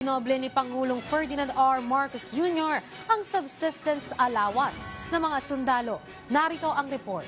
Inoble ni Pangulong Ferdinand R. Marcos Jr. ang subsistence allowance ng mga sundalo. Narito ang report.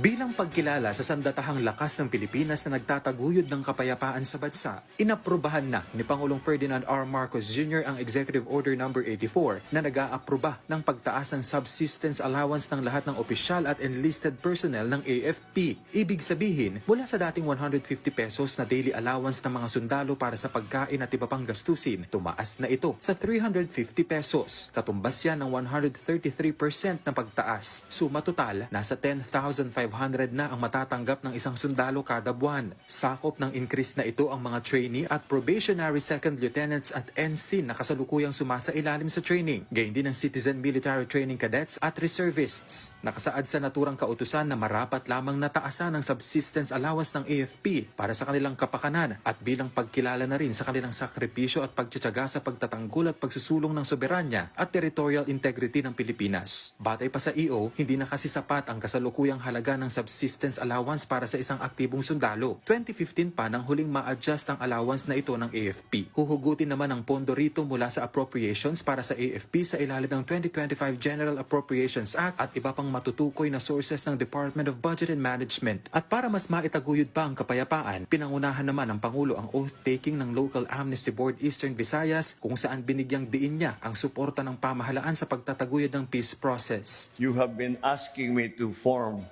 Bilang pagkilala sa sandatahang lakas ng Pilipinas na nagtataguyod ng kapayapaan sa bansa, inaprubahan na ni Pangulong Ferdinand R. Marcos Jr. ang Executive Order No. 84 na nag-aapruba ng pagtaas ng subsistence allowance ng lahat ng opisyal at enlisted personnel ng AFP. Ibig sabihin, mula sa dating 150 pesos na daily allowance ng mga sundalo para sa pagkain at iba pang gastusin, tumaas na ito sa 350 pesos. Katumbas yan ng 133% na pagtaas. Suma total, nasa 10,500 na ang matatanggap ng isang sundalo kada buwan. Sakop ng increase na ito ang mga trainee at probationary second lieutenants at NC na kasalukuyang sumasailalim sa training. Gayon din ang citizen military training cadets at reservists. Nakasaad sa naturang kautusan na marapat lamang nataasan ang subsistence allowance ng AFP para sa kanilang kapakanan at bilang pagkilala na rin sa kanilang sakripisyo at pagtsatsaga sa pagtatanggol at pagsusulong ng soberanya at territorial integrity ng Pilipinas. Batay pa sa EO, hindi na kasi sapat ang kasalukuyang halaga ng subsistence allowance para sa isang aktibong sundalo. 2015 pa nang huling ma-adjust ang allowance na ito ng AFP. Huhugutin naman ang pondo rito mula sa appropriations para sa AFP sa ilalim ng 2025 General Appropriations Act at iba pang matutukoy na sources ng Department of Budget and Management. At para mas maitaguyod pa ang kapayapaan, pinangunahan naman ng Pangulo ang oath-taking ng Local Amnesty Board Eastern Visayas kung saan binigyang diin niya ang suporta ng pamahalaan sa pagtataguyod ng peace process. You have been asking me to form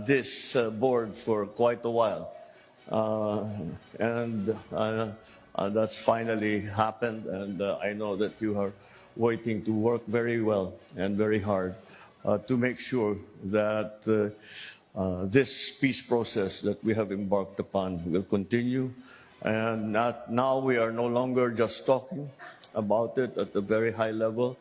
this board for quite a while. And that's finally happened, and I know that you are waiting to work very well and very hard to make sure that this peace process that we have embarked upon will continue. And now we are no longer just talking about it at a very high level.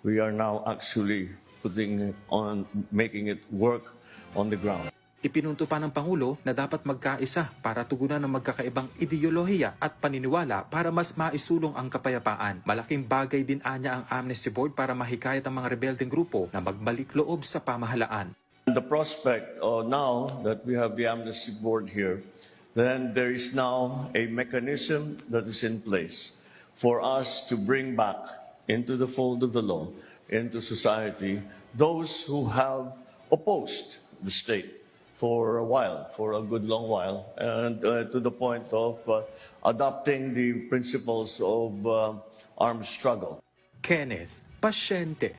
We are now actually putting it on, making it work on the ground. Ipinunto pa ng Pangulo na dapat magkaisa para tugunan ng magkakaibang ideolohiya at paniniwala para mas maisulong ang kapayapaan. Malaking bagay din anya ang Amnesty Board para mahikayat ang mga rebeldeng grupo na magbalik loob sa pamahalaan. The prospect now that we have the Amnesty Board here, then there is now a mechanism that is in place for us to bring back into the fold of the law, into society, those who have opposed the state for a while, for a good long while, and to the point of adopting the principles of armed struggle. Kenneth Pasyente,